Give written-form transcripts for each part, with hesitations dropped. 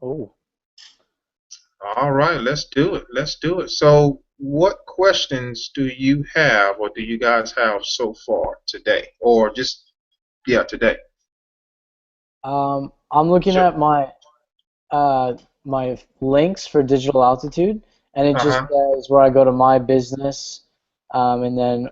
Oh. All right, let's do it. Let's do it. So, what questions do you have, or do you guys have so far today, or just yeah, today? I'm looking Sure. at uh my links for digital altitude, and it just Uh-huh. says where I go to my business, and then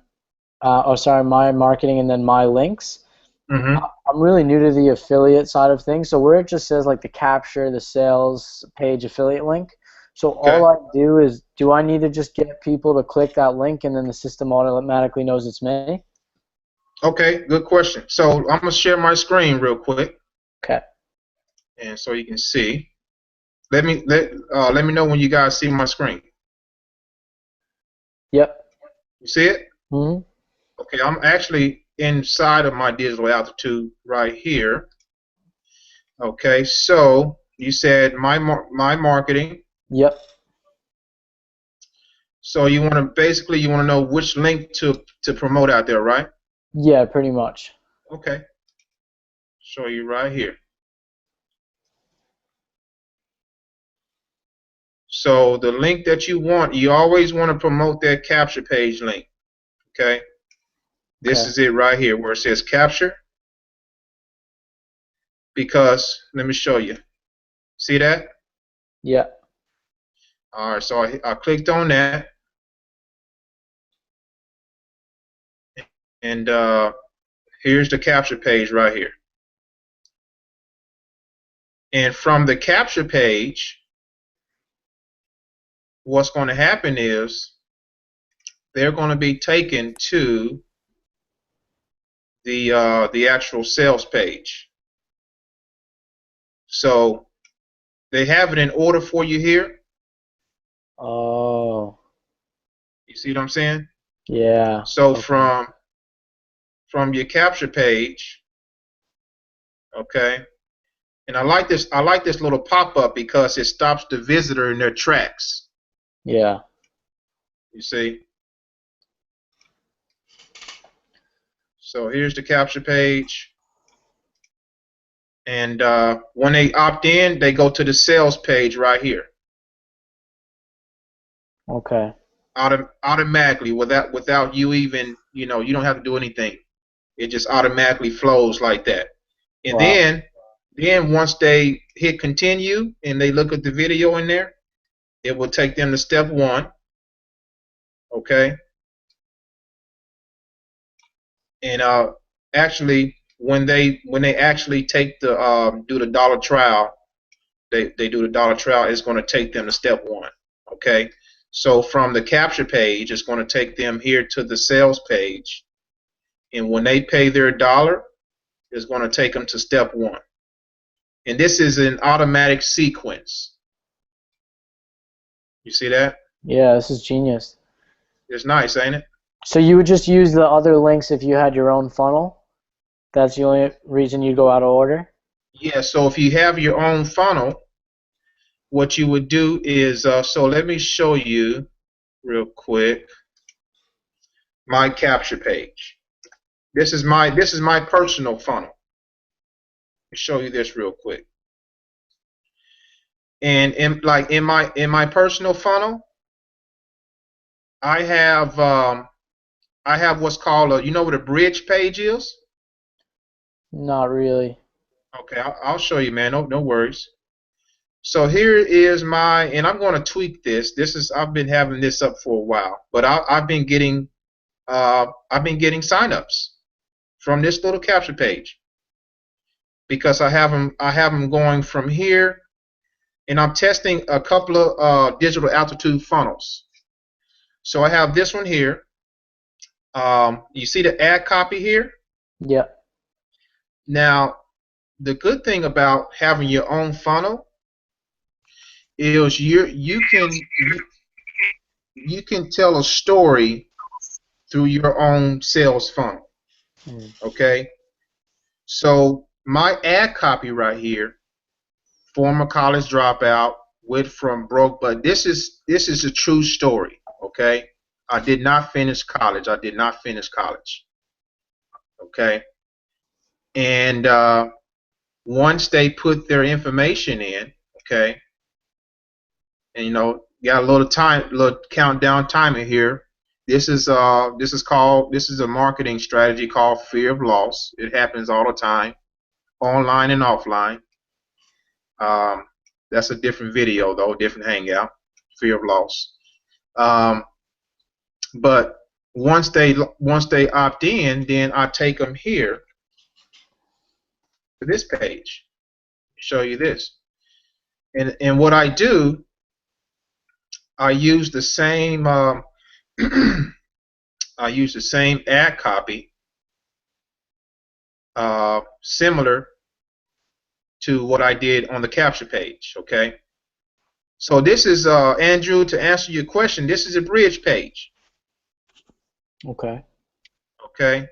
oh sorry, my marketing, and then my links. Mm-hmm. I'm really new to the affiliate side of things, so where it just says like the capture, the sales page affiliate link. So Okay. all I do is, do I need to just get people to click that link and then the system automatically knows it's me? Okay, good question. So I'm gonna share my screen real quick, Okay. and so you can see. Let me know when you guys see my screen. Yep. You see it? Hmm. Okay, I'm actually inside of my digital altitude right here. Okay, so you said my marketing. Yep. So you want to basically you want to know which link to promote out there, right? Yeah, pretty much. Okay, show you right here. So the link that you always want to promote that capture page link. Okay, this Okay. is it right here where it says capture. Because let me show you. See that? Yeah. All right, so I clicked on that, and here's the capture page right here. And from the capture page, what's going to happen is they're going to be taken to the actual sales page. So they have it in order for you here. Oh, You see what I'm saying? yeah. So Okay. from your capture page, okay. And I like this little pop-up because it stops the visitor in their tracks. Yeah. You see? So here's the capture page. And when they opt in, they go to the sales page right here. Okay. Automatically without you even, you don't have to do anything. It just automatically flows like that. And Wow. then once they hit continue and they look at the video in there, it will take them to step one, okay? And actually when they actually take the do the dollar trial, they do the dollar trial, it's going to take them to step one, okay? So from the capture page, it's going to take them here to the sales page, and when they pay their dollar, it's going to take them to step one. And this is an automatic sequence. You see that? Yeah, this is genius. It's nice, ain't it? So you would just use the other links if you had your own funnel? That's the only reason you'd go out of order? Yeah, so if you have your own funnel, what you would do is, so let me show you real quick my capture page. This is my personal funnel. Let me show you this real quick. And in my personal funnel, I have I have what's called a, you know what a bridge page is? Not really. Okay, I'll show you, man. No worries. So here is and I'm going to tweak this. I've been having this up for a while, but I've been getting signups from this little capture page because I have them going from here, and I'm testing a couple of digital altitude funnels. So I have this one here. You see the ad copy here? Yeah. Now, the good thing about having your own funnel is you can tell a story through your own sales funnel. Mm. Okay, so my ad copy right here, former college dropout, went from broke, but this is a true story. Okay, I did not finish college. I did not finish college. Okay, and once they put their information in, Okay, and got a little countdown timer here. This is a marketing strategy called fear of loss. It happens all the time, online and offline. Um, that's a different video though, different hangout. Fear of loss. Um, but once they opt in, then I take them here to this page. Show you this, and what I do, I use the same I use the same ad copy, similar to what I did on the capture page. Okay, so this is Andrew. To answer your question, this is a bridge page. Okay. Okay.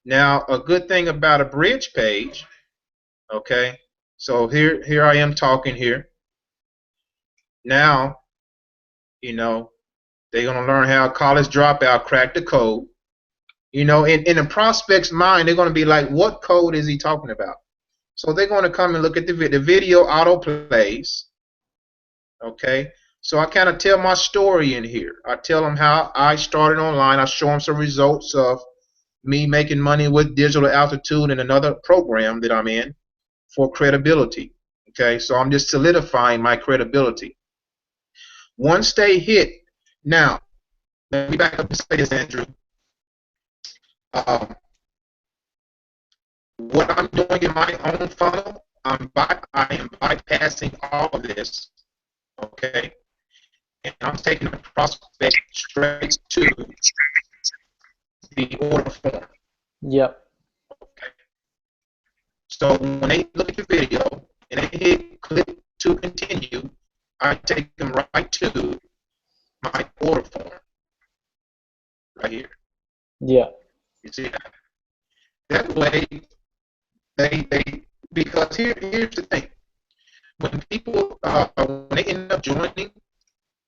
Now, a good thing about a bridge page. Okay. So here I am talking here. Now, you know, they're gonna learn how college dropout cracked the code. In the prospect's mind, they're gonna be like, "What code is he talking about?" So they're gonna come and look at the video auto plays. Okay. So I kind of tell my story in here. I tell them how I started online. I show them some results of me making money with digital altitude and another program that I'm in for credibility. Okay, so I'm just solidifying my credibility. Once they hit, now let me back up and say this, Andrew. Um, what I'm doing in my own funnel, I am bypassing all of this. Okay, and I'm taking the prospect straight to the order form. Yep. Okay. So when they look at the video and they hit click to continue, I take them right to my order form right here. Yeah. You see that? That way, they because here's the thing: when people when they end up joining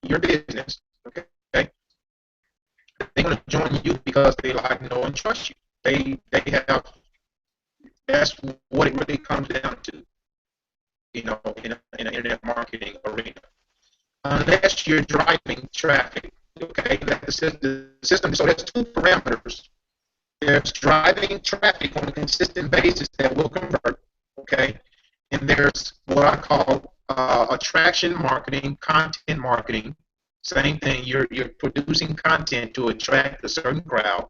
your business, okay, they're going to join you because they like, know, and trust you. They have That's what it really comes down to, in an internet marketing arena. Unless you're driving traffic, okay, that's the system. So there's two parameters. There's driving traffic on a consistent basis that will convert, okay, and there's what I call attraction marketing, content marketing. Same thing. You're producing content to attract a certain crowd,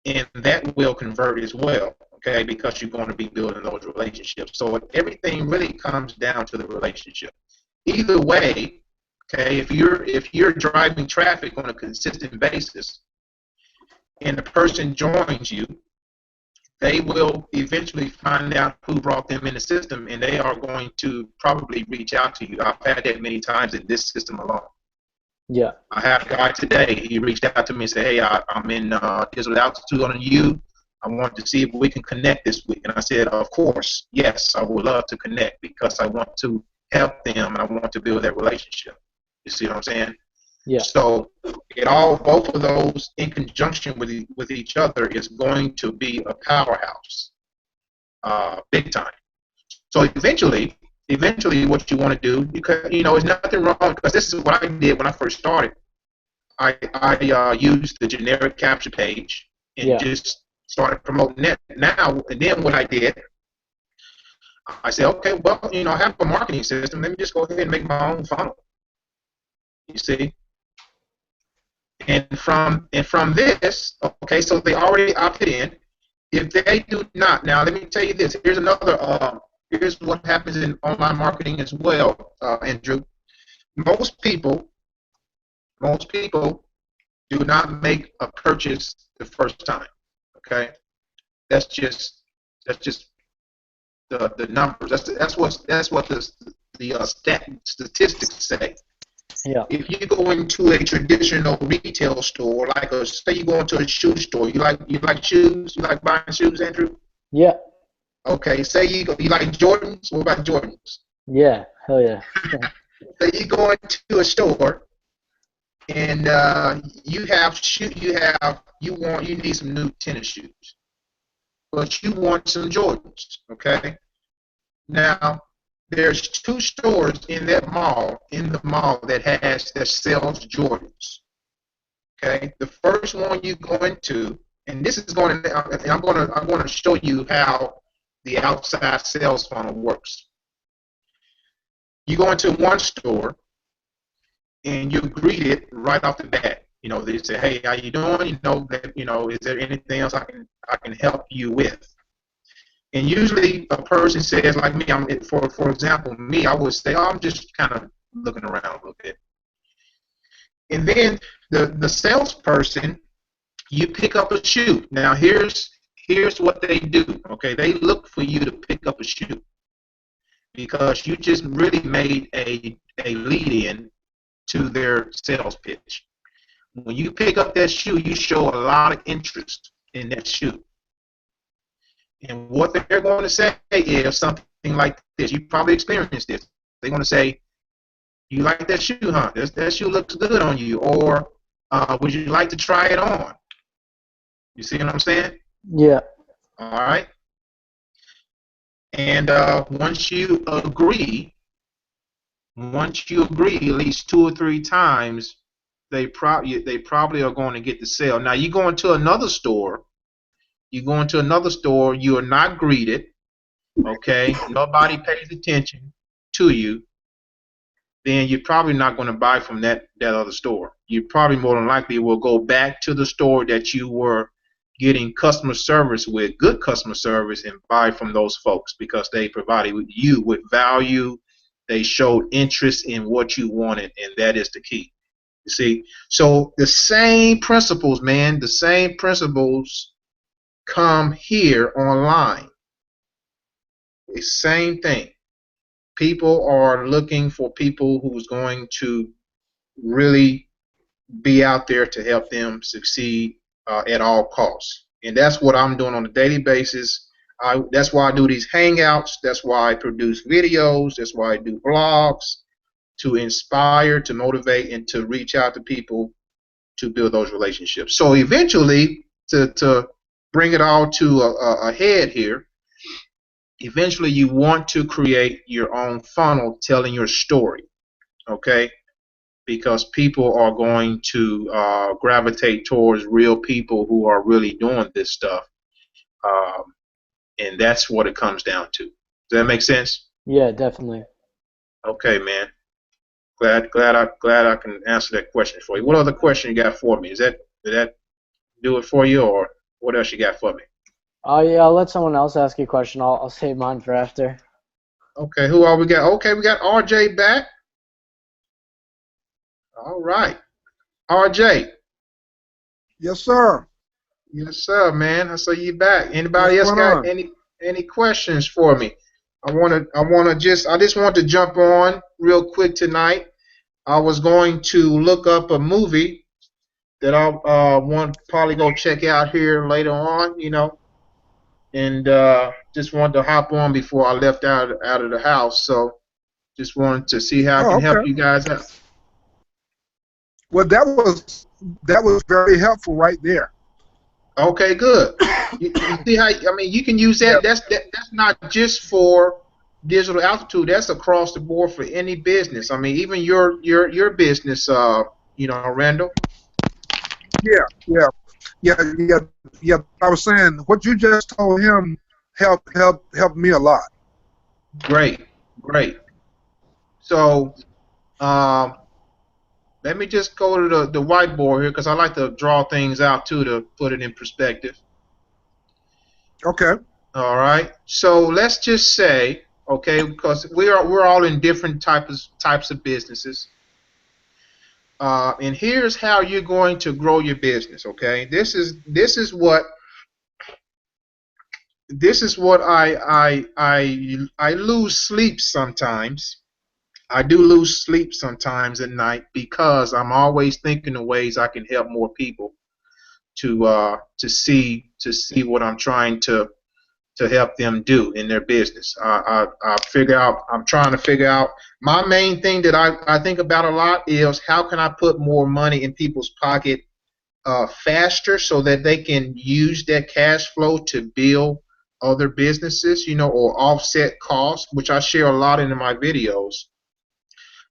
and that will convert as well, okay, because you're going to be building those relationships. So everything really comes down to the relationship. Either way, okay, if you're driving traffic on a consistent basis and the person joins you, they will eventually find out who brought them in the system, and they are going to probably reach out to you. I've had that many times in this system alone. Yeah. I had a guy today. He reached out to me and said, "Hey, I'm in digital altitude on you. I want to see if we can connect this week." And I said, "Of course, yes, I would love to connect because I want to help them and I want to build that relationship." You see what I'm saying? Yeah. So both of those in conjunction with each other is going to be a powerhouse, big time. So eventually, what you want to do, because there's nothing wrong, because this is what I did when I first started. I used the generic capture page and Yeah. just started promoting it. Now and then, what I did, I said, okay, well, I have a marketing system. Let me just go ahead and make my own funnel. You see, and from this, okay, so they already opted in. If they do not, now let me tell you this. Here's another. Here's what happens in online marketing as well, Andrew. Most people, most people do not make a purchase the first time. Okay, that's just the numbers. That's what the statistics say. Yeah. If you go into a traditional retail store, say you go into a shoe store, you like shoes, you like buying shoes, Andrew. Yeah. Okay, say you like Jordans. What about Jordans? Yeah. Hell yeah. So you go into a store and you need some new tennis shoes, but you want some Jordans. Okay, now there's two stores in that mall, in the mall, that sells Jordans. Okay, the first one you go into, and this is going to, I'm going to show you how the outside sales funnel works. You go into one store and you're greeted right off the bat. You know, they say, "Hey, how you doing? Is there anything else I can help you with?" And usually a person says, like me, for example, me, I would say, "Oh, I'm just kind of looking around a little bit." And then the salesperson, you pick up a shoe. Now here's what they do. Okay, they look for you to pick up a shoe because you just really made a lead in to their sales pitch. When you pick up that shoe, you show a lot of interest in that shoe. And what they're going to say is something like this. You probably experienced this. They're going to say, "You like that shoe, huh? That shoe looks good on you." Or, "Would you like to try it on?" You see what I'm saying? Yeah. All right. And once you agree at least 2 or 3 times, they probably are going to get the sale. Now you go into another store. You are not greeted. Okay, nobody pays attention to you. Then you're probably not going to buy from that other store. You probably more than likely will go back to the store that you were getting customer service with, good customer service, and buy from those folks because they provided you with value. They showed interest in what you wanted, and that is the key. You see, so the same principles, man, the same principles come here online. The same thing. People are looking for people who's going to really be out there to help them succeed at all costs. And that's what I'm doing on a daily basis. That's why I do these hangouts. That's why I produce videos. That's why I do blogs, to inspire, to motivate, and to reach out to people to build those relationships. So eventually, to bring it all to a head here, eventually you want to create your own funnel telling your story, okay? Because people are going to gravitate towards real people who are really doing this stuff, um, and that's what it comes down to. Does that make sense? Yeah, definitely. Okay, man. Glad I can answer that question for you. What other question you got for me? Did that do it for you, or what else you got for me? Oh yeah, I'll let someone else ask you a question. I'll save mine for after. Okay, who are we got? Okay, we got RJ back. All right, RJ. Yes, sir. Yes, sir, man. I saw you back. What's Anybody else going got on? any questions for me? I just want to jump on real quick tonight. I was going to look up a movie that I want to probably go check out here later on, and just wanted to hop on before I left out of the house. So just wanted to see how I Oh, can help okay. you guys out. Well, that was very helpful right there. Okay, good. You see how I mean you can use Yeah. that. That's not just for digital altitude. That's across the board for any business. I mean, even your business, Randall. Yeah. Yeah. Yeah. Yeah. Yeah. I was saying what you just told him helped me a lot. Great, great. So um, let me just go to the whiteboard here because I like to draw things out too to put it in perspective. Okay. All right. So let's just say, okay, because we're all in different types of businesses. And here's how you're going to grow your business. Okay, this is what I lose sleep sometimes. I do lose sleep sometimes at night because I'm always thinking of ways I can help more people to see what I'm trying to help them do in their business. I'm trying to figure out my main thing that I think about a lot is how can I put more money in people's pocket faster so that they can use that cash flow to build other businesses, or offset costs, which I share a lot in my videos.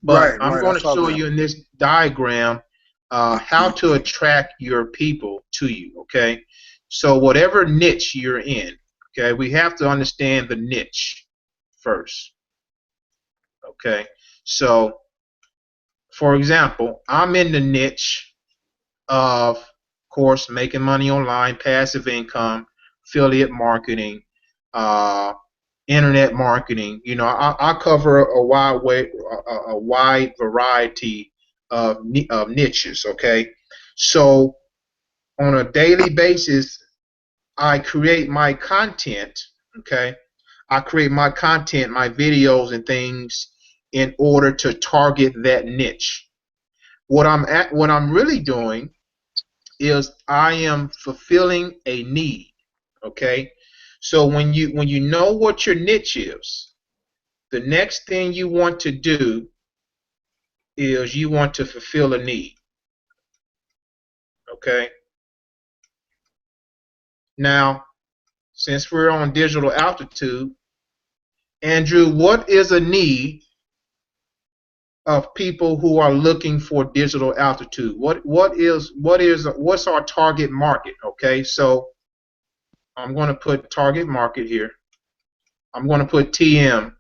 But Right, I'm right. I going to saw show that. you in this diagram how to attract your people to you, okay? So whatever niche you're in, okay, we have to understand the niche first, okay? So, for example, I'm in the niche of course, making money online, passive income, affiliate marketing, uh, internet marketing. I cover a wide variety of niches. Okay, so on a daily basis, I create my content. Okay, I create my content, my videos and things in order to target that niche. What I'm really doing is I am fulfilling a need. Okay, so when you know what your niche is, the next thing you want to do is you want to fulfill a need. Okay, now since we're on digital altitude, Andrew, what is a need of people who are looking for digital altitude? What's our target market? Okay, so I'm going to put target market here. I'm going to put TM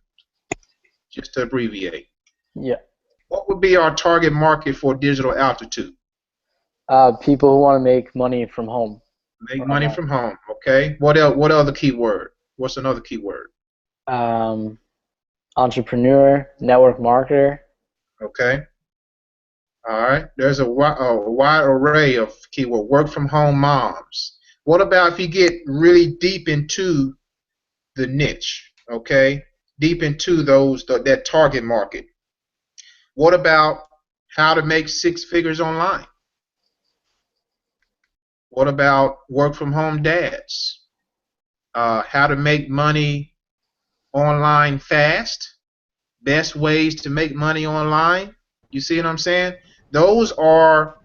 just to abbreviate. Yeah. What would be our target market for digital altitude? People who want to make money from home Make or money online. from home. Okay. What else? What other keyword? What's another keyword? Um, Entrepreneur, network marketer. Okay. All right. There's a wide array of keyword. Work from home moms. What about if you get really deep into the niche? Okay. Deep into that target market. What about how to make six figures online? What about work from home dads? How to make money online fast, best ways to make money online. You see what I'm saying? Those are,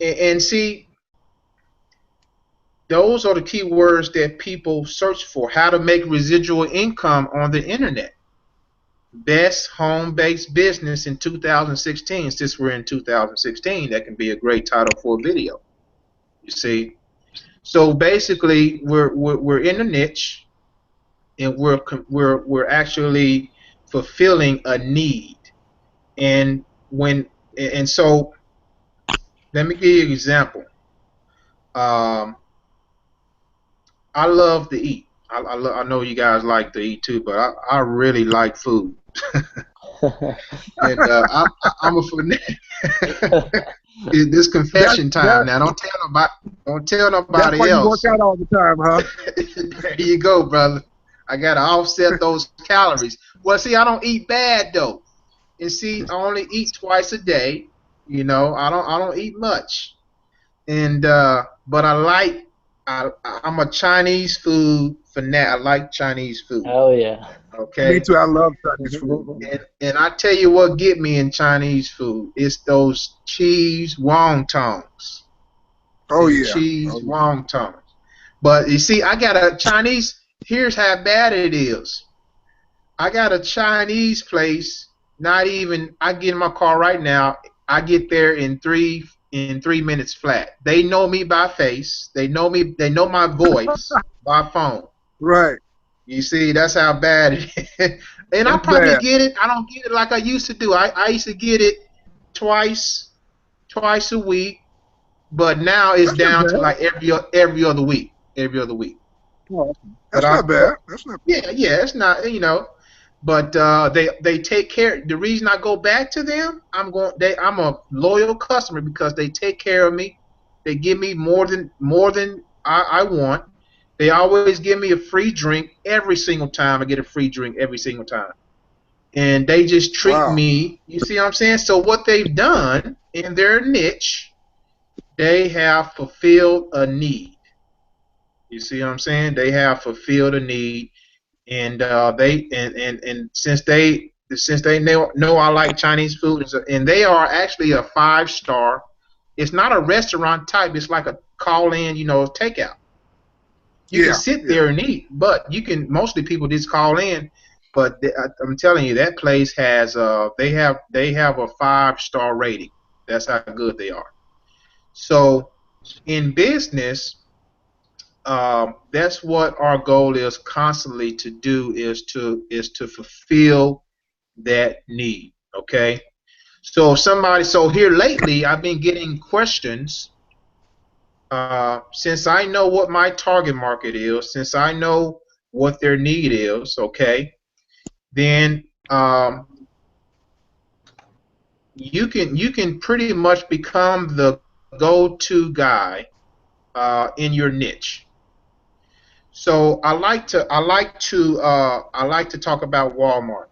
and see, those are the keywords that people search for. How to make residual income on the internet. Best home-based business in 2016. Since we're in 2016, that can be a great title for a video. You see, so basically, we're in a niche, and we're actually fulfilling a need. And when and so let me give you an example. Um, I love to eat. I know you guys like to eat too, but I really like food. And I'm a fanatic. This That confession time that now. Don't tell that's why nobody you work else. out all the time, huh? There you go, brother. I gotta offset those calories. Well, see, I don't eat bad though. And see, I only eat twice a day. I don't eat much. And but I'm a Chinese food fanatic. I like Chinese food. Hell yeah. Me Okay. too. I love Chinese food. And I tell you what get me in Chinese food. It's those cheese wontons. Oh Them yeah. cheese Oh yeah. wontons. But you see, I got a Chinese. Here's how bad it is. I got a Chinese place. Not even. I get in my car right now. I get there in 3 minutes flat. They know me by face. They know me. They know my voice by phone. Right. You see, that's how bad it is. And I That's probably bad. get it. I don't get it like I used to do. I used to get it twice, twice a week, but now it's That's not down to bad. like every other week, every other week. Oh, But that's not bad. That's not. yeah, it's not. But they take care. The reason I go back to them, I'm a loyal customer because they take care of me. They give me more than I want. They always give me a free drink every single time. I get a free drink every single time. And they just treat Wow. me. You see what I'm saying? So what they've done in their niche, they have fulfilled a need. You see what I'm saying? They have fulfilled a need, and and since they know I like Chinese food, and they are actually a 5 star. It's not a restaurant type. It's like a call in, takeout. You can Yeah, sit yeah. there and eat, but you can. Mostly people just call in. But I'm telling you, that place has they have a 5-star rating. That's how good they are. So in business, that's what our goal is constantly to do is to fulfill that need. Okay. So here lately, I've been getting questions. Since I know what my target market is, since I know what their need is, okay, then you can pretty much become the go-to guy in your niche. So I like to talk about Walmart,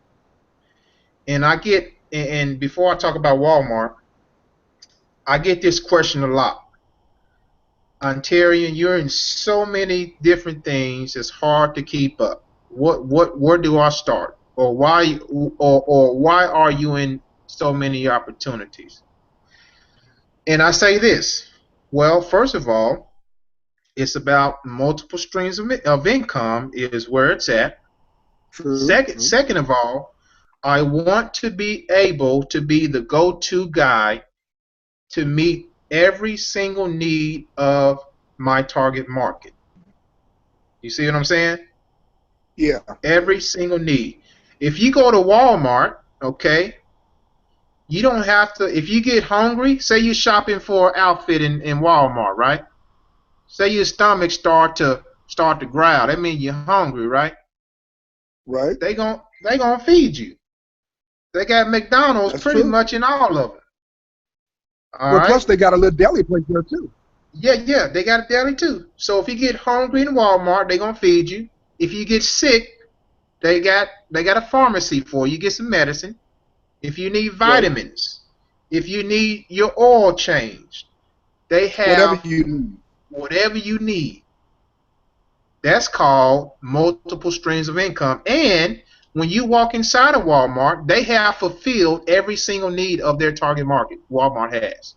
and before I talk about Walmart, I get this question a lot. Ontarian, you're in so many different things. It's hard to keep up. Where do I start? Or why are you in so many opportunities? And I say this. Well, first of all, it's about multiple streams of income is where it's at. True, Second, true. second of all, I want to be able to be the go-to guy to meet every single need of my target market. You see what I'm saying? Yeah, Every single need. If you go to Walmart, okay, you don't have to. If you get hungry, say you're shopping for an outfit in Walmart, right? Say your stomach start to growl. That means you're hungry, right? right. They gonna feed you. They got McDonald's That's pretty true. much in all of them. All Well, right. plus they got a little deli place there too. Yeah, yeah, they got a deli too. So if you get hungry in Walmart, they gonna feed you. If you get sick, they got a pharmacy for you. Get some medicine. If you need Right. vitamins, if you need your oil changed, they Whatever have you need. whatever you need. That's called multiple streams of income. And when you walk inside of Walmart, they have fulfilled every single need of their target market. Walmart has.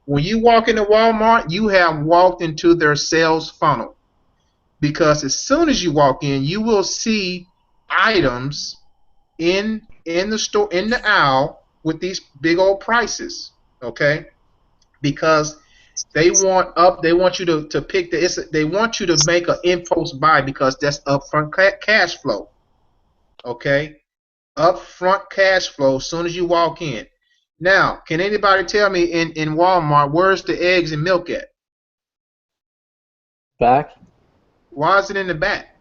When you walk into Walmart, you have walked into their sales funnel because as soon as you walk in, you will see items in the store in the aisle with these big old prices. Okay, because they want you to pick they want you to make an impulse buy because that's upfront cash flow. Okay, upfront cash flow as soon as you walk in. Now, can anybody tell me in Walmart where's the eggs and milk at? Back. Why is it in the back?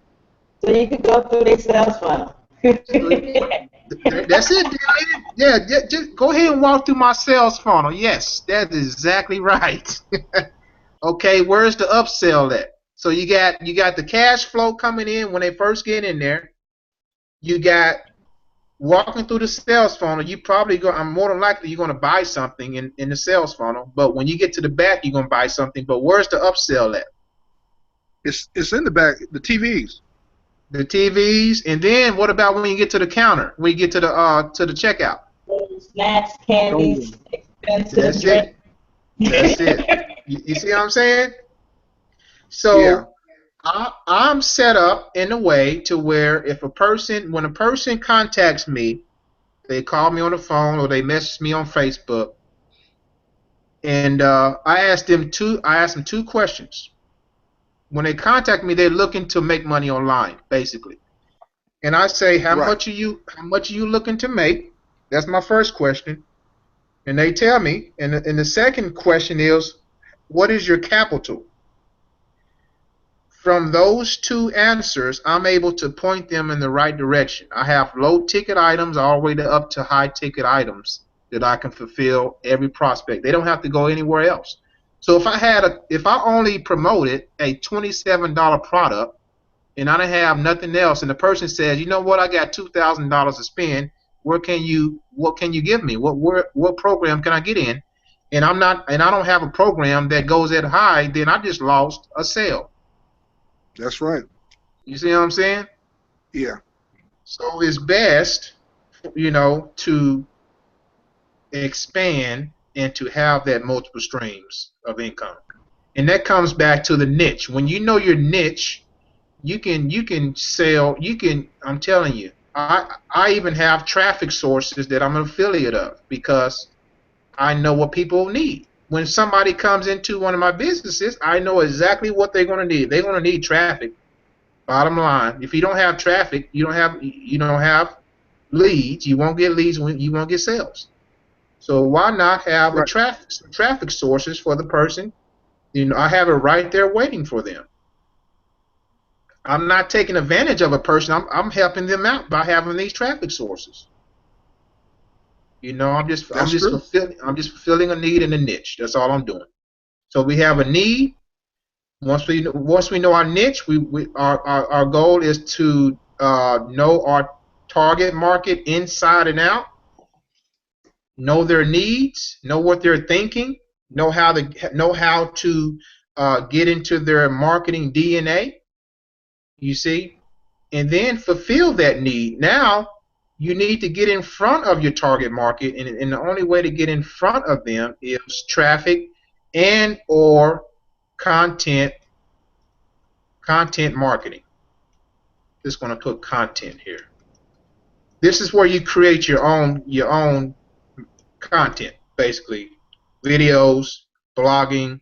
So you could go through their sales funnel. So that's it, lady. Yeah, just go ahead and walk through my sales funnel. Yes, that's exactly right. Okay, where's the upsell at? So you got the cash flow coming in when they first get in there. You got walking through the sales funnel. You probably go. I'm more than likely you're going to buy something in the sales funnel. But when you get to the back, you're going to buy something. But where's the upsell at? It's in the back. The TVs. The TVs, and then what about when you get to the counter? When you get to the checkout? Snacks, candies, Golden. expensive That's it. drink. That's it. You see what I'm saying? Yeah. So I'm set up in a way to where when a person contacts me, they call me on the phone or they message me on Facebook, and I ask them two questions. When they contact me, they're looking to make money online, basically. And I say, Right. how much are you looking to make? That's my first question. And they tell me, and the second question is, what is your capital? From those two answers, I'm able to point them in the right direction. I have low ticket items all the way up to high ticket items that I can fulfill every prospect. They don't have to go anywhere else. So if I only promoted a $27 product and I don't have nothing else, and the person says, you know what, I got $2,000 to spend. What can you give me? What program can I get in? And I don't have a program that goes that high, then I just lost a sale. That's right. You see what I'm saying? Yeah. So it's best, to expand and to have that multiple streams of income. And that comes back to the niche. When you know your niche, you can sell. I'm telling you, I even have traffic sources that I'm an affiliate of because I know what people need. When somebody comes into one of my businesses, I know exactly what they're going to need. They're going to need traffic. Bottom line, if you don't have traffic, you don't have leads. You won't get leads. You won't get sales. So why not have Right. some traffic sources for the person? I have it right there waiting for them. I'm not taking advantage of a person. I'm helping them out by having these traffic sources. I'm That's just true. fulfilling a need in a niche. That's all I'm doing. So we have a need. Once we know our niche, our goal is to know our target market inside and out, know their needs, know what they're thinking, know how to get into their marketing DNA. You see, and then fulfill that need. Now you need to get in front of your target market, and the only way to get in front of them is traffic and or content content marketing. Just going to put content here. This is where you create your own content, basically videos, blogging,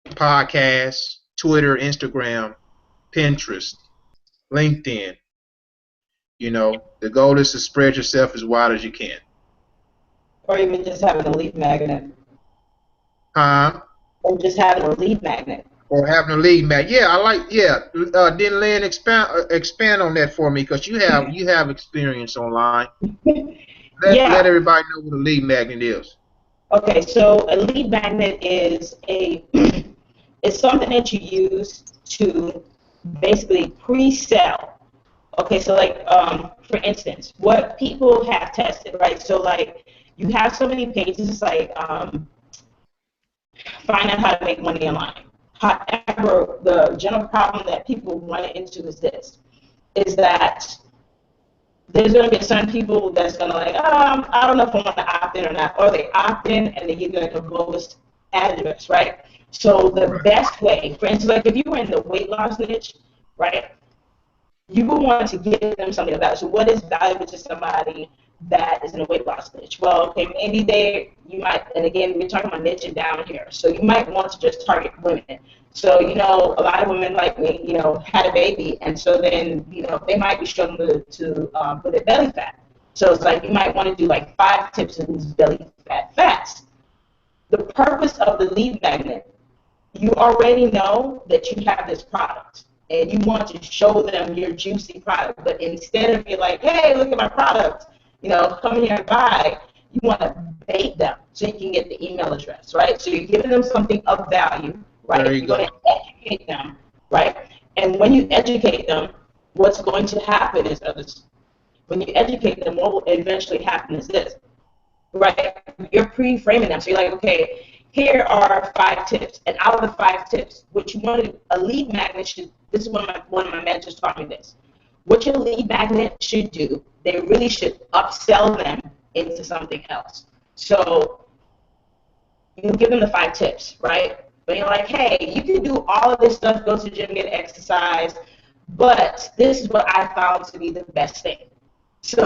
podcasts, Twitter, Instagram, Pinterest, LinkedIn. The goal is to spread yourself as wide as you can. Or even just having a lead magnet. Huh? Or just having a lead magnet. Or having a lead magnet. Yeah, I like. Yeah, didn't Lynn expand on that for me because you have experience online. Let Yeah. everybody know what a lead magnet is. Okay, so a lead magnet is it's something that you use to basically pre-sell. Okay, so like for instance, what people have tested, right? So like you have so many pages like find out how to make money online. However, the general problem that people run into is this: is that there's going to be certain people that's going to like, I don't know if I want to opt in or not, or they opt in and they give you like a bogus address, right? So the best way, for instance, like if you were in the weight loss niche, right, you would want to give them something about it. So what is valuable to somebody that is in a weight loss niche? Well, okay, maybe you might, and again, we're talking about niching down here. So you might want to just target women. So, a lot of women like me, had a baby, and so then, they might be struggling with their belly fat. So it's like you might want to do like 5 tips of these belly fat fats. The purpose of the lead magnet, you already know that you have this product and you want to show them your juicy product, but instead of you like, hey, look at my product, come here and buy, you want to bait them so you can get the email address, right? So you're giving them something of value, There right? you You're go. going to educate them, right? And when you educate them, what's going to happen is when you educate them, what will eventually happen is this, right? You're pre-framing them. So you're like, okay, here are 5 tips. And out of the 5 tips, what you want a lead magnet should, this is one of my mentors taught me this. What your lead magnet should do, they really should upsell them into something else. So you give them the 5 tips, right? But you're like, hey, you can do all of this stuff, go to the gym, get exercise, but this is what I found to be the best thing. So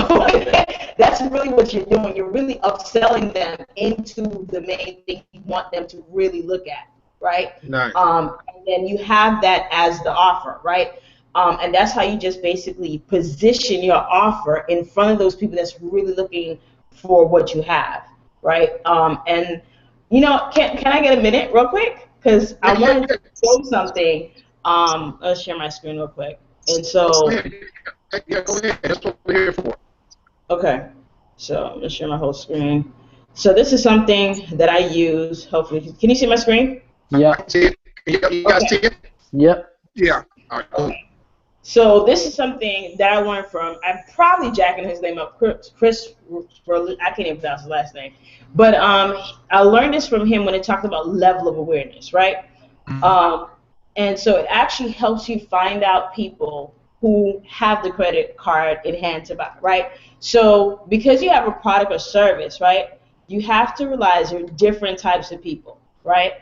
that's really what you're doing. You're really upselling them into the main thing you want them to really look at, right? Nice. And then you have that as the offer, right? And that's how you just basically position your offer in front of those people that's really looking for what you have, right? And can I get a minute real quick? Because I Yeah, wanted to show something. Let's share my screen real quick. And so. yeah, go ahead. That's what we're here for. Okay, so I'm gonna share my whole screen. So this is something that I use. Hopefully, can you see my screen? Yep. See it? You guys see it? Yep. Yeah. All right, cool. Okay. So this is something that I learned from. I'm probably jacking his name up, Chris. I can't even pronounce his last name, but I learned this from him when it talked about level of awareness, right? Um, and so it actually helps you find out people who have the credit card in hand to buy, right? So because you have a product or service, right, you have to realize there are different types of people, right?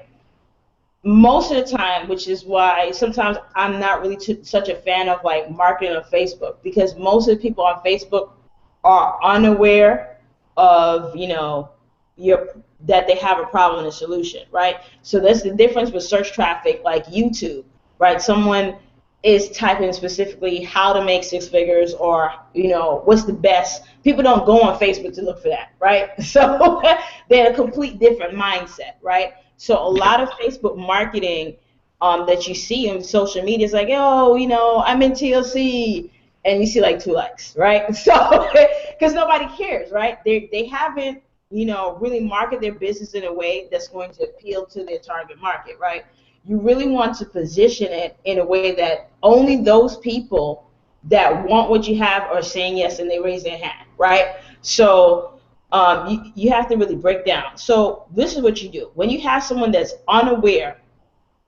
most of the time, which is why sometimes I'm not really such a fan of like marketing on Facebook, because most of the people on Facebook are unaware of, your that they have a problem and a solution, right? So that's the difference with search traffic like YouTube, right? Someone is typing specifically how to make six figures, or what's the best. People don't go on Facebook to look for that, right? So they're a complete different mindset, right? So a lot of Facebook marketing that you see in social media is like, oh, I'm in TLC, and you see like 2 likes, right? So because nobody cares, right? They haven't really market their business in a way that's going to appeal to their target market, right? You really want to position it in a way that only those people that want what you have are saying yes and they raise their hand, right? So you have to really break down. So this is what you do. When you have someone that's unaware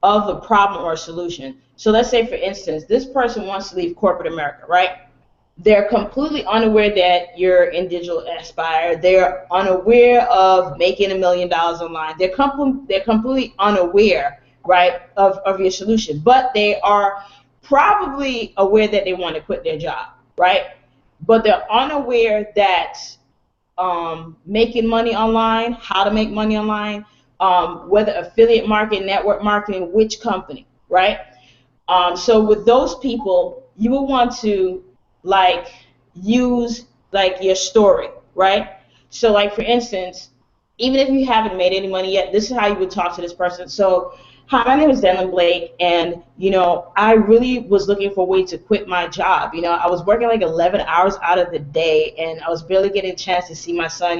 of the problem or solution, so let's say, for instance, this person wants to leave corporate America, right? They're completely unaware that you're in Digital Aspire. They're unaware of making $1 million online. They're completely unaware, right, of your solution. But they are probably aware that they want to quit their job, right? But they're unaware that making money online, how to make money online, whether affiliate marketing, network marketing, which company, right? So with those people, you will want to like use like your story, right? So like, for instance, even if you haven't made any money yet, this is how you would talk to this person. So, hi, my name is Denlin Blake, and I really was looking for a way to quit my job. I was working like 11 hours out of the day, and I was barely getting a chance to see my son.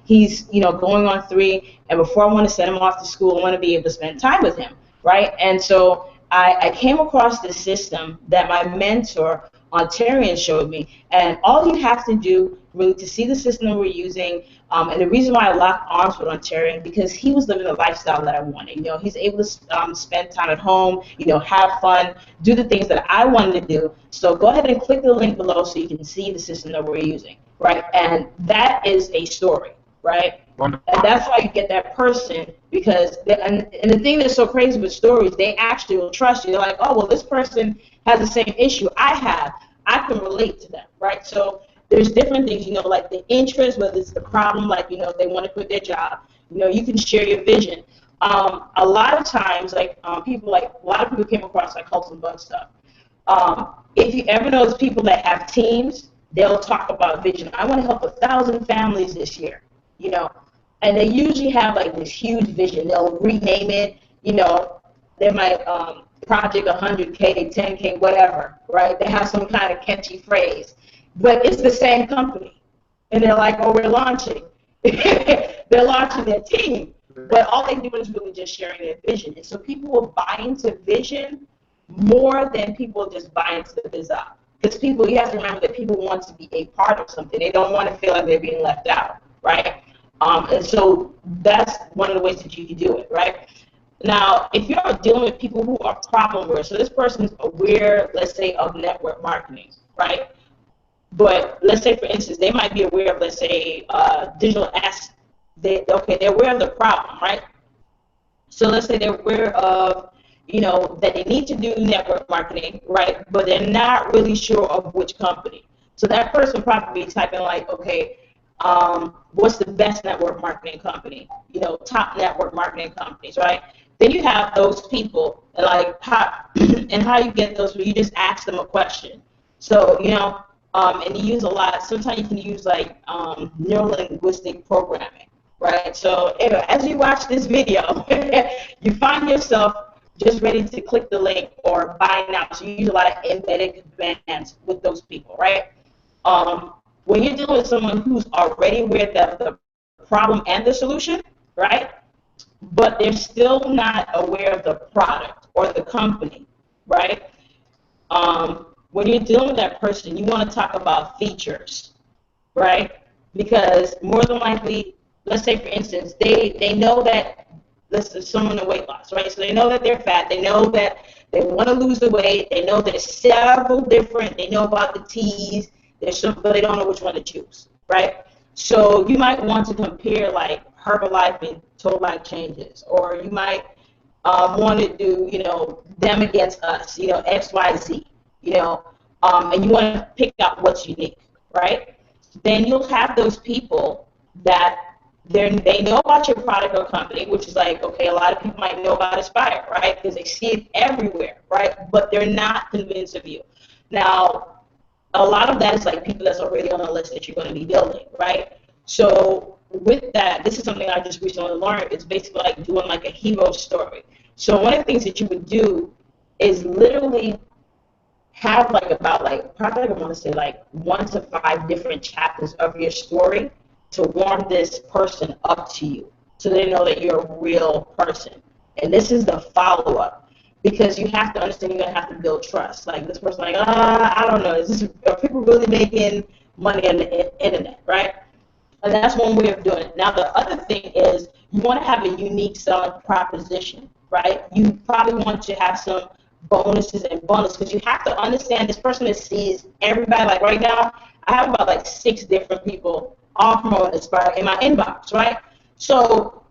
He's going on 3, and before I want to send him off to school, I want to be able to spend time with him, right? And so I came across this system that my mentor Ontarian showed me, and all you have to do really to see the system that we're using, and the reason why I locked arms with Ontarian, because he was living the lifestyle that I wanted. He's able to spend time at home, have fun, do the things that I wanted to do. So go ahead and click the link below so you can see the system that we're using, right? And that is a story, right? And that's why you get that person, because and the thing that's so crazy with stories, they actually will trust you. They're like, oh, well, this person has the same issue I have. I can relate to them, right? So there's different things, like the interest, whether it's the problem, like, if they want to quit their job, you can share your vision. A lot of times, like, a lot of people came across like Hulk and Bug stuff. If you ever notice people that have teams, they'll talk about vision. I want to help 1,000 families this year, and they usually have like this huge vision. They'll rename it, they might project 100K, 10K, whatever, right? They have some kind of catchy phrase, but it's the same company, and they're like, oh, we're launching. They're launching their team, but all they do is really just sharing their vision. And so people will buy into vision more than people just buy into the bizarre. Because you have to remember that people want to be a part of something. They don't want to feel like they're being left out, right? And so that's one of the ways that you can do it, right? Now, if you're dealing with people who are problem aware, so this person's aware, let's say, of network marketing, right? But let's say, for instance, they might be aware of, let's say, digital assets. They're aware of the problem, right? So let's say they're aware of, that they need to do network marketing, right? But they're not really sure of which company. So that person probably be typing like, okay, what's the best network marketing company? Top network marketing companies, right? Then you have those people, like, and how you get those, you just ask them a question. So, and you use a lot, sometimes you can use like neuro-linguistic programming, right? So anyway, as you watch this video, you find yourself just ready to click the link or buy now. So you use a lot of embedded commands with those people, right? When you're dealing with someone who's already aware of the problem and the solution, right? But they're still not aware of the product or the company, right? When you're dealing with that person, you want to talk about features, right? Because more than likely, let's say, for instance, they know that this is someone in weight loss, right? So they know that they're fat. They know that they want to lose the weight. They know there's several different. They know about the T's. But they don't know which one to choose, right? So you might want to compare like Herbalife and Total Life Changes, or you might want to do, them against us, X, Y, Z, and you want to pick out what's unique, right? Then you'll have those people that they know about your product or company, which is like, okay, a lot of people might know about Aspire, right? Because they see it everywhere, right? But they're not convinced of you. Now, a lot of that is like people that's already on the list that you're going to be building, right? So with that, this is something I just recently learned. It's basically like doing like a hero story. So one of the things that you would do is literally have like about like probably I want to say like 1 to 5 different chapters of your story to warm this person up to you, so they know that you're a real person. And this is the follow up, because you have to understand you're gonna have to build trust. Like this person, like I don't know, are people really making money on the internet, right? And that's one way of doing it. Now, the other thing is you want to have a unique selling proposition, right? You probably want to have some bonuses and bonus, because you have to understand this person that sees everybody. Like right now, I have about like 6 different people all promoting Inspire in my inbox, right? So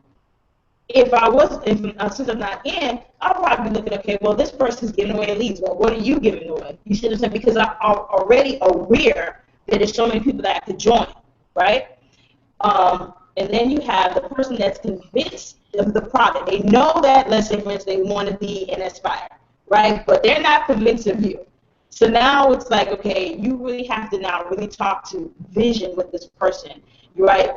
since I'm not in, I'll probably be looking, okay, well, this person's giving away leads. Well, what are you giving away? You see what I'm saying? Because I'm already aware that there's so many people that I could join, right? And then you have the person that's convinced of the product. They know that, let's say, for instance, they want to be an Aspire, right? But they're not convinced of you. So now it's like, okay, you really have to now really talk to vision with this person, right?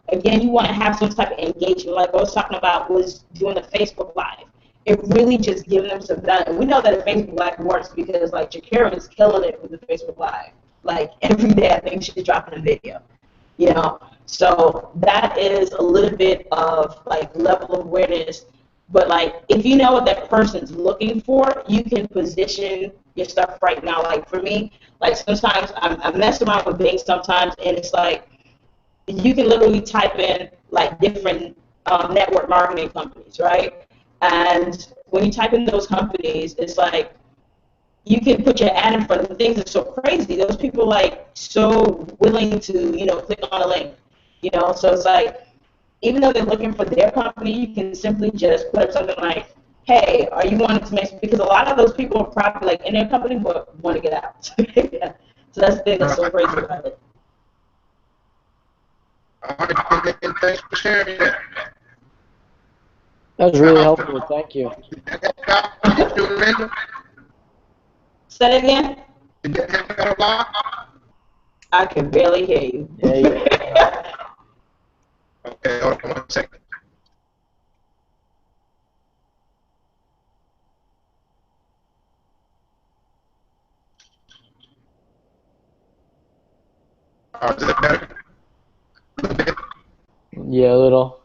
Again, you want to have some type of engagement. Like I was talking about was doing a Facebook Live. It really just giving them some value. And we know that a Facebook Live works because, like, Shakira is killing it with the Facebook Live. Like, every day I think she's dropping a video. So that is a little bit of like level of awareness. But like if you know what that person's looking for, you can position your stuff right now. Like for me, like sometimes I mess around with things sometimes, and it's like you can literally type in like different network marketing companies, right? And when you type in those companies, it's like you can put your ad in front of the things that's so crazy. Those people like so willing to, click on a link. So it's like, even though they're looking for their company, you can simply just put up something like, hey, are you wanting to make, because a lot of those people are probably like in their company but want to get out. Yeah. So that's the thing that's so crazy about it. All right, thanks for sharing that. That was really helpful. Thank you. Say it again. Did that help out a lot? I can barely hear you. Yeah. Okay, hold on 1 second. Is that better? A little bit Yeah, a little.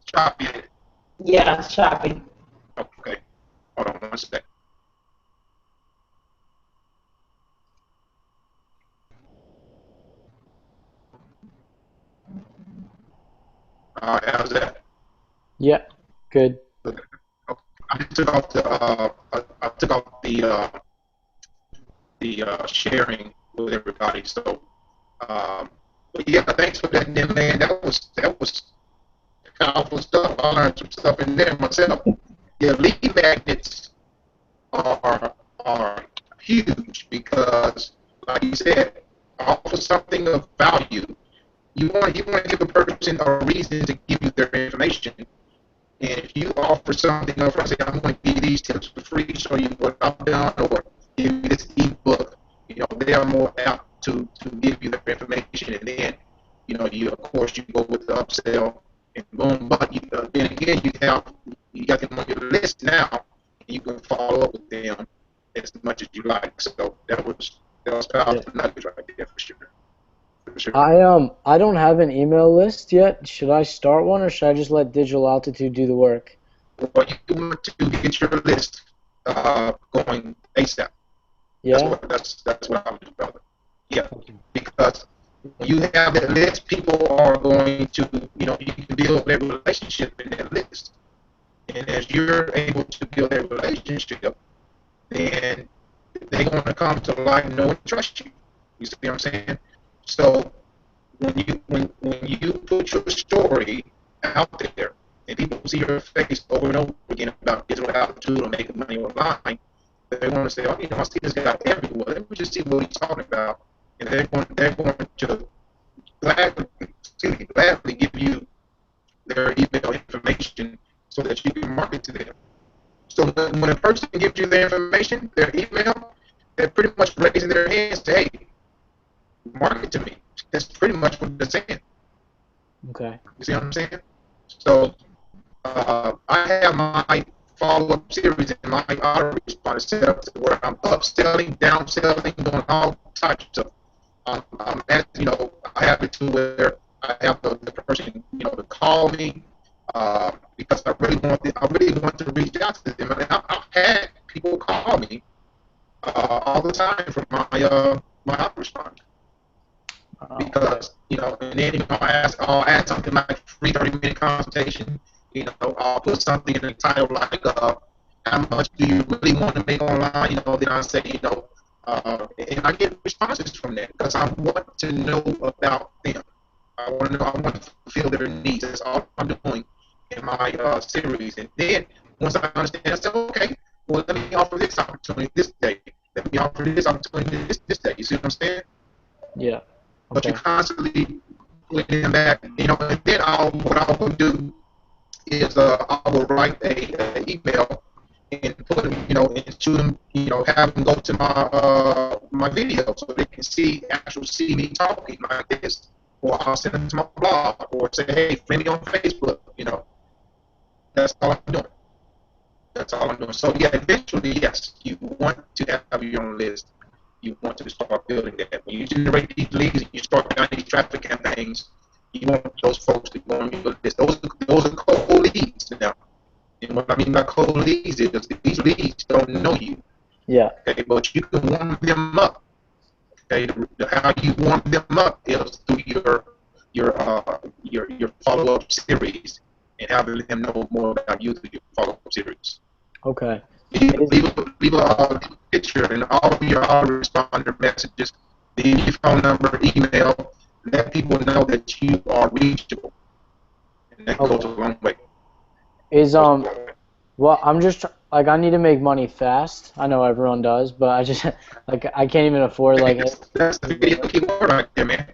choppy. Yeah, it's choppy. Okay, hold on 1 second. All right, how's that? Yeah, good. Okay. I took off the sharing with everybody. So, but yeah, thanks for that, man. That was powerful stuff. I learned some stuff in there myself. Yeah, lead magnets are huge because, like you said, offer something of value. You want to give a person a reason to give you their information. And if you offer something up front, say, I'm going to give you these tips for free, show you what I've done, or give you this ebook, they are more apt to give you their information. And then, you of course you go with the upsell and boom. But then again, you got them on your list now, and you can follow up with them as much as you like. So that was powerful nuggets right there for sure. Sure. I don't have an email list yet. Should I start one, or should I just let Digital Altitude do the work? Well, you want to get your list going ASAP. Yeah. That's what I would do, brother. Yeah, because when you have that list, people are going to, you can build their relationship in that list. And as you're able to build their relationship, then they're going to come to like, know, and trust you. You see what I'm saying? So when you put your story out there, and people see your face over and over again about digital altitude or making money online, they're going to say, oh, I see this guy everywhere. Let me just see what he's talking about. And they're going to gladly give you their email information so that you can market to them. So when a person gives you their information, their email, they're pretty much raising their hands to, hey, market to me. That's pretty much what they're saying. Okay. You see what I'm saying? So I have my follow-up series and my autoresponder set up to where I'm upselling, downselling, doing all types of stuff. I have it to where I have the person, to call me because I really want to reach out to them. And I've had people call me all the time from my autoresponder. Because and then I'll add something like free 30-minute consultation. I'll put something in the title like how much do you really want to make online? Then I say and I get responses from that because I want to know about them. I want to know. I want to fulfill their needs. That's all I'm doing in my series. And then once I understand, I say, okay, well let me offer this opportunity this day. Let me offer this opportunity this day. You see what I'm saying? Yeah. But Okay. you constantly looking them back, and then what I will do is I will write a email and put them, and shoot them, have them go to my video so they can see me talking like this, or I'll send them to my blog, or say, hey, friend me on Facebook, That's all I'm doing. That's all I'm doing. So yeah, eventually, yes, you want to have your own list. You want to start building that. When you generate these leads and you start down these traffic campaigns, you want those folks to go on your list. Those are cold leads now. And what I mean by cold leads is these leads don't know you. Yeah. Okay, but you can warm them up. Okay, how you warm them up is through your follow-up series and having them know more about you through your follow-up series. Okay. Leave a picture and all of your autoresponder messages, leave your phone number, email, let people know that you are reachable. And that goes a long way. Well, I'm just like I need to make money fast. I know everyone does, but I just like I can't even afford like. That's the video keyword right there, man.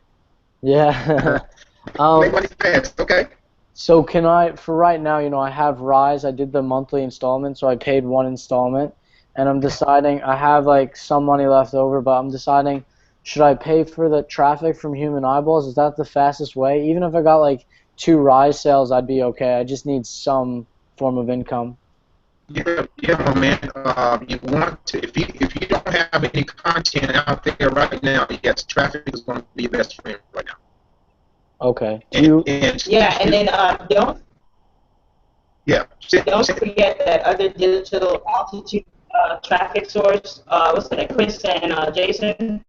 Yeah. Make money fast, okay? So can I, for right now, I have Rise. I did the monthly installment, so I paid one installment, and I'm deciding, I have like some money left over, but I'm deciding, should I pay for the traffic from human eyeballs? Is that the fastest way? Even if I got like 2 Rise sales, I'd be okay. I just need some form of income. Yeah, my man. You want to, if you don't have any content out there right now, yes, traffic is going to be your best friend right now. Okay. And then don't forget that other digital altitude traffic source. What's that? Chris and Jason.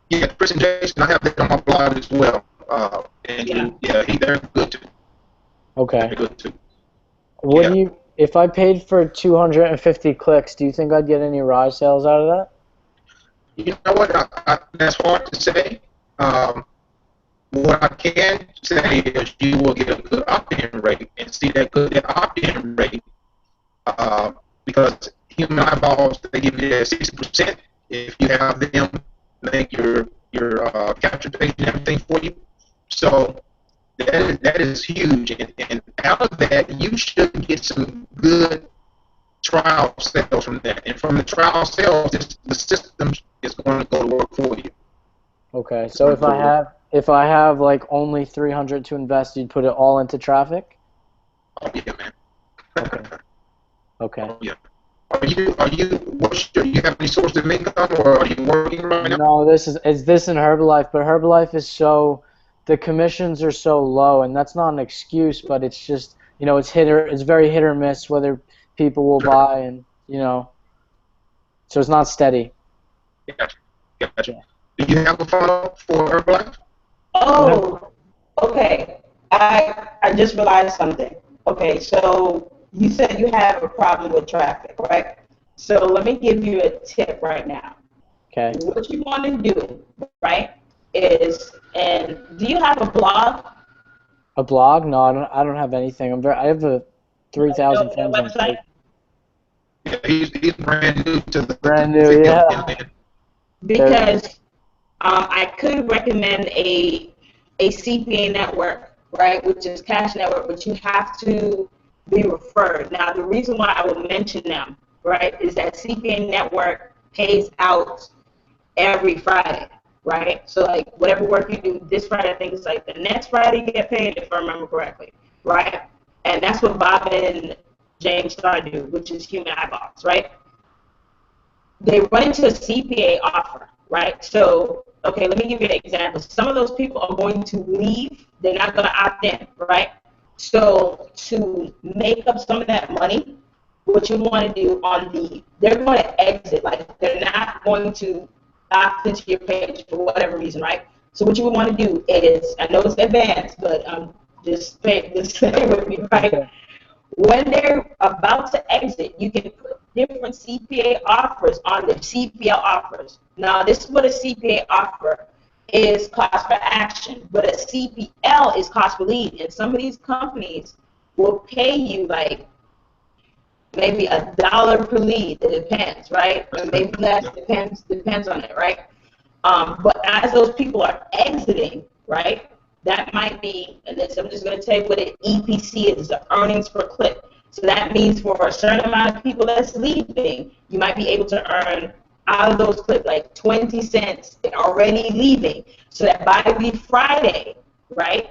Yeah, Chris and Jason. I have that on my blog as well. They're good too. Okay. They're good too. What do you? If I paid for 250 clicks, do you think I'd get any Rise sales out of that? You know what? That's hard to say. What I can say is you will get a good opt-in rate and see that good opt-in rate because human eyeballs, they give you that 60% if you have them make your capture page and everything for you. So that is huge, and out of that you should get some good trial sales from that. And from the trial sales, the system is going to go to work for you. Okay, so if I have like only 300 to invest, you'd put it all into traffic? Oh yeah, man. Okay. Oh, yeah. Do you have any source of income, or are you working right now? No, it's this in Herbalife, but Herbalife is the commissions are so low, and that's not an excuse, but it's just, it's very hit or miss whether people will buy, and so it's not steady. Gotcha. Do you have a funnel for Herbalife? Oh, okay. I just realized something. Okay, so you said you have a problem with traffic, right? So let me give you a tip right now. Okay. What you want to do, right, and do you have a blog? A blog? No, I don't have anything. I have a 3,000 No friends on website? Facebook. Yeah, he's brand new to the Brand new, field. yeah. Because I could recommend a CPA network, right, which is Cash Network, but you have to be referred. Now, the reason why I will mention them, right, is that CPA network pays out every Friday, right? So, like, whatever work you do this Friday, I think it's like the next Friday you get paid, if I remember correctly, right? And that's what Bob and James started to do, which is human eyeballs, right? They run into a CPA offer, right? So, okay, let me give you an example. Some of those people are going to leave. They're not going to opt in, right? So, to make up some of that money, what you want to do they're going to exit. Like, they're not going to opt into your page for whatever reason, right? So, what you would want to do is, I know it's advanced, but just stay with me, right? Okay. When they're about to exit, you can put different CPA offers on their CPL offers. Now, this is what a CPA offer is, cost per action, but a CPL is cost per lead. And some of these companies will pay you like maybe $1 per lead. It depends, right? Or maybe less. Depends on it, right? But as those people are exiting, right, that might be, and this, I'm just going to tell you what an EPC is, the earnings per click. So that means for a certain amount of people that's leaving, you might be able to earn out of those clicks like 20 cents already leaving. So that by the Friday, right,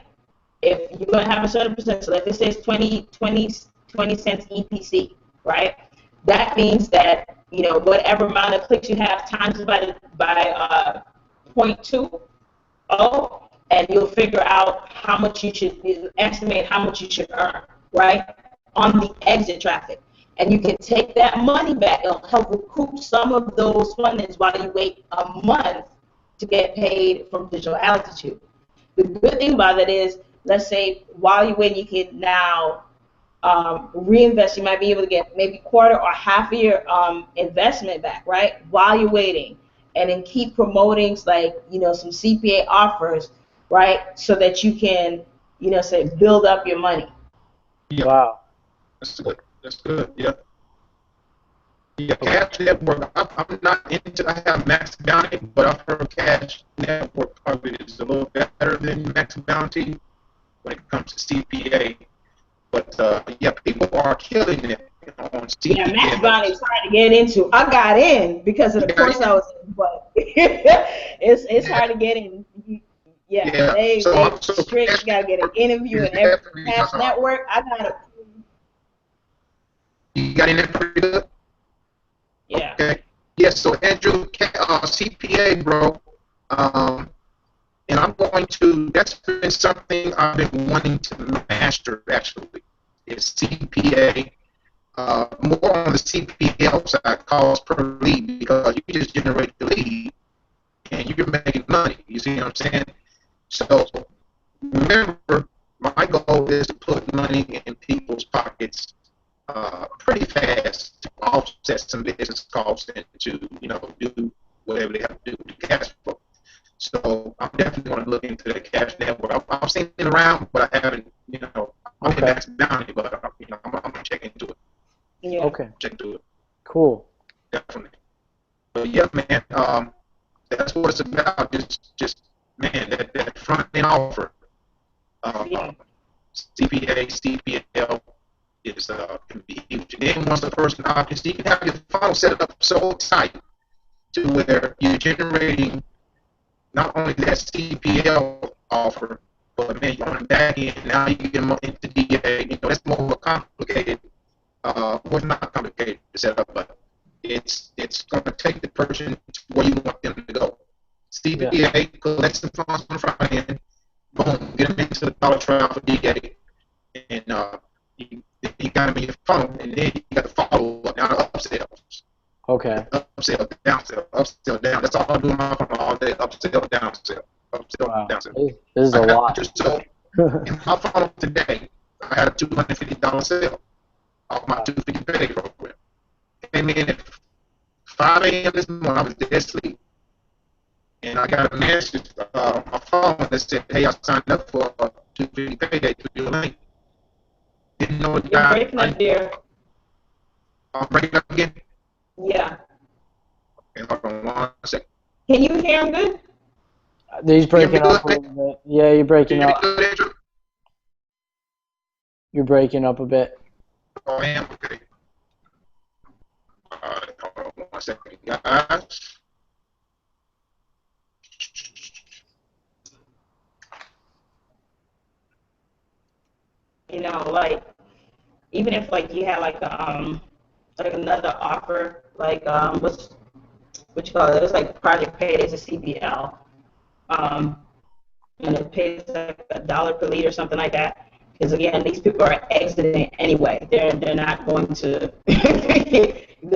if you're going to have a certain percent, so let's say it's 20 cents EPC, right? That means that, whatever amount of clicks you have times by 0.20, and you'll figure out how much estimate how much you should earn, right, on the exit traffic. And you can take that money back. It'll help recoup some of those fundings while you wait a month to get paid from digital altitude. The good thing about it is, let's say while you wait, you can now reinvest. You might be able to get maybe quarter or half of your investment back, right, while you're waiting, and then keep promoting like some CPA offers, right, so that you can say build up your money. Yeah, Wow. that's good. That's good. Yeah. Yeah, Cash Network. I'm not into. I have Max Bounty, but I've heard Cash Network probably is a little better than Max Bounty when it comes to CPA. But yeah, people are killing it on Yeah, Max Bounty CPA. is hard to get into. I got in because of the Yeah, course I was in, but it's yeah, hard to get in. Yeah, yeah. they So strict. Cash You gotta get an interview is and every definitely. Cash Network. I got it. You got in there pretty good. Yeah. Okay. Yes. So Andrew, CPA, bro. Um, and I'm going to. That's been something I've been wanting to master. Actually, is CPA. More on the CPL side, cost per lead, because you just generate the lead and you're making money. You see what I'm saying? So remember, my goal is to put money in people's pockets pretty fast to offset some business costs and to do whatever they have to do to cash flow. So I'm definitely going to look into the cash network. I've seen it around, but I haven't. I'm in Okay. Max Bounty, but I'm gonna check into it. Yeah. Okay. Check into it. Cool. Definitely. But yeah, man, that's what it's about. Just man, that front end offer, Yeah. CPA, CPL is can be huge. And then once the person opts, you can have your funnel set up so tight to where you're generating not only that CPL offer, but man, you're on the back end now. You get more into DA. That's more complicated. Well, not complicated to set up, but it's going to take the person to where you want them to go. Yeah. CPA collects some funds on the front end, boom, get them into the dollar trial for DA, and you got them in your funnel, and then you got to follow up now the upsells. Okay. Upsell, downsell, upsell, down. That's all I'm doing my funnel all day. Upsell, downsell, upsell, Wow. downsell. This is a I got lot. just so in my funnel today, I had a $250 sale off my 250 pay program. Came in at 5 a.m. this morning. I was dead asleep. And I got a message on my phone that said, hey, I signed up for 250 payday through your link. Didn't know what You're breaking up there. I'm breaking up again. Yeah. Okay, hold on 1 second. Can you hear him good? He's breaking good, up a little bit. Yeah, you're breaking You hear me up. good, Andrew? You're breaking up a bit. Oh, I am? Okay. Hold on 1 second, guys. You know, like even if like you had like another offer, like what you call it? It was like Project Pay is a CBL, and it pays like $1 per lead or something like that. Because again, these people are exiting anyway. They're not going to.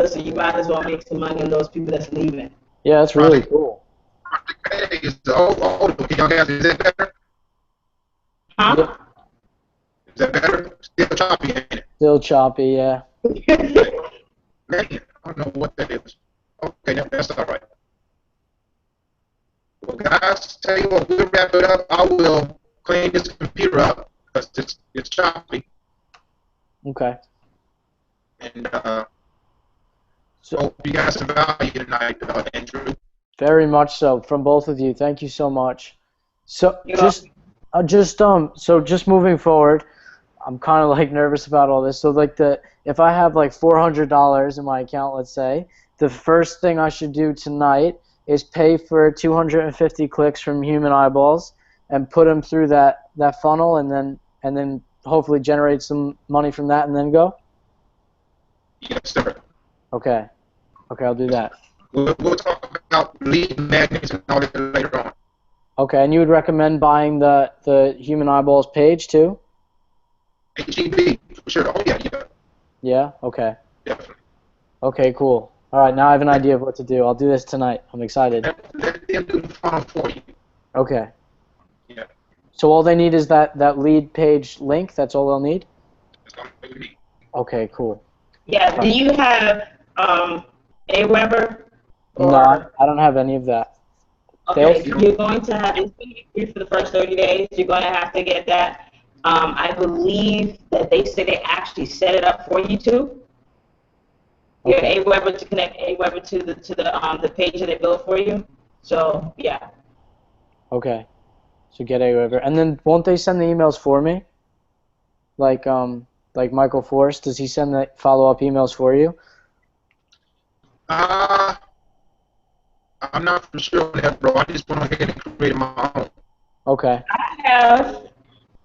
So you might as well make some money on those people that's leaving. Yeah, that's really cool. Project Pay is the old. Can y'all guys, is that better? Huh? Yeah. Is that better? Still choppy, ain't it? Still choppy, yeah. Man, I don't know what that is. Okay, no, that's all right. Well, guys, tell you what, we'll wrap it up. I will clean this computer up because it's choppy. Okay. And So, hope you guys have value tonight, Andrew. very much so, from both of you. Thank you so much. So Yeah. just moving forward, I'm kind of like nervous about all this. So like if I have like $400 in my account, let's say, the first thing I should do tonight is pay for 250 clicks from human eyeballs and put them through that funnel, and then hopefully generate some money from that, and then go. Yes, sir. Okay, I'll do that. We'll talk about lead magnets and all that later on. Okay, and you would recommend buying the human eyeballs page too? HEB, for sure. Oh, yeah. Yeah. Okay. Definitely. Okay. Cool. All right. Now I have an idea of what to do. I'll do this tonight. I'm excited. Let them do the funnel for you. Okay. Yeah. So all they need is that lead page link. That's all they'll need. That's all we need. Okay. Cool. Yeah. Do you have AWeber? No, I don't have any of that. Okay, you're going to have it's going to be free for the first 30 days. You're going to have to get that. I believe that they say they actually set it up for you too. Okay. Your AWeber to connect AWeber to the page that they built for you. So yeah. Okay. So get AWeber, and then won't they send the emails for me? Like Michael Force, does he send the follow-up emails for you? I'm not for sure on that, bro. I just went ahead and created my own. Okay.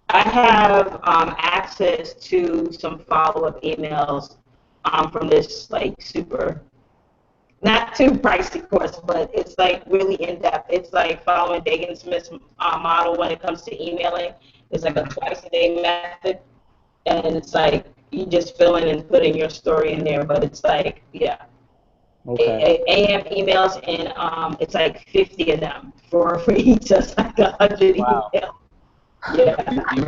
I have access to some follow-up emails from this like super, not too pricey course, but it's like really in-depth. It's like following Dagan Smith's model when it comes to emailing. It's like a twice-a-day method, and it's like you just fill in and put in your story in there, but it's like, yeah. Okay. AM emails, and it's like 50 of them for each. So it's like 100 Wow. emails. Yeah. You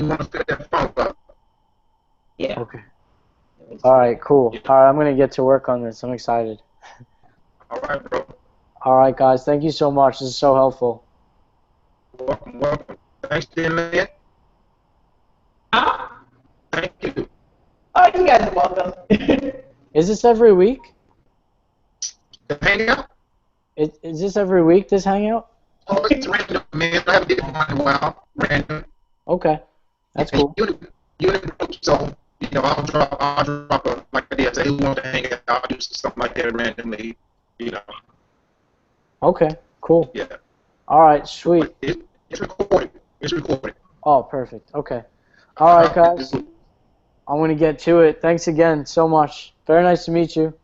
want to fill that phone up. Yeah. Okay. All right. Cool. All right. I'm gonna get to work on this. I'm excited. All right, bro. All right, guys. Thank you so much. This is so helpful. Welcome. Thanks, Lynn. Thank you. Oh, you guys are welcome. Is this every week? The hangout? Is this every week, this hangout? Oh, it's random, man. I haven't did one in a while. Random. Okay. That's cool. You in the group, so I'll drop a like I did say who wants to hang out. I'll do something like that randomly. Okay. Cool. Yeah. All right. Sweet. It's recorded. It's recorded. Oh, perfect. Okay. All right, guys. I'm going to get to it. Thanks again so much. Very nice to meet you.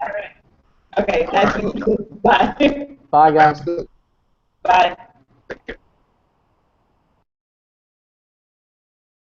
All right. Okay. Nice to meet you. Bye. Bye, guys. Bye.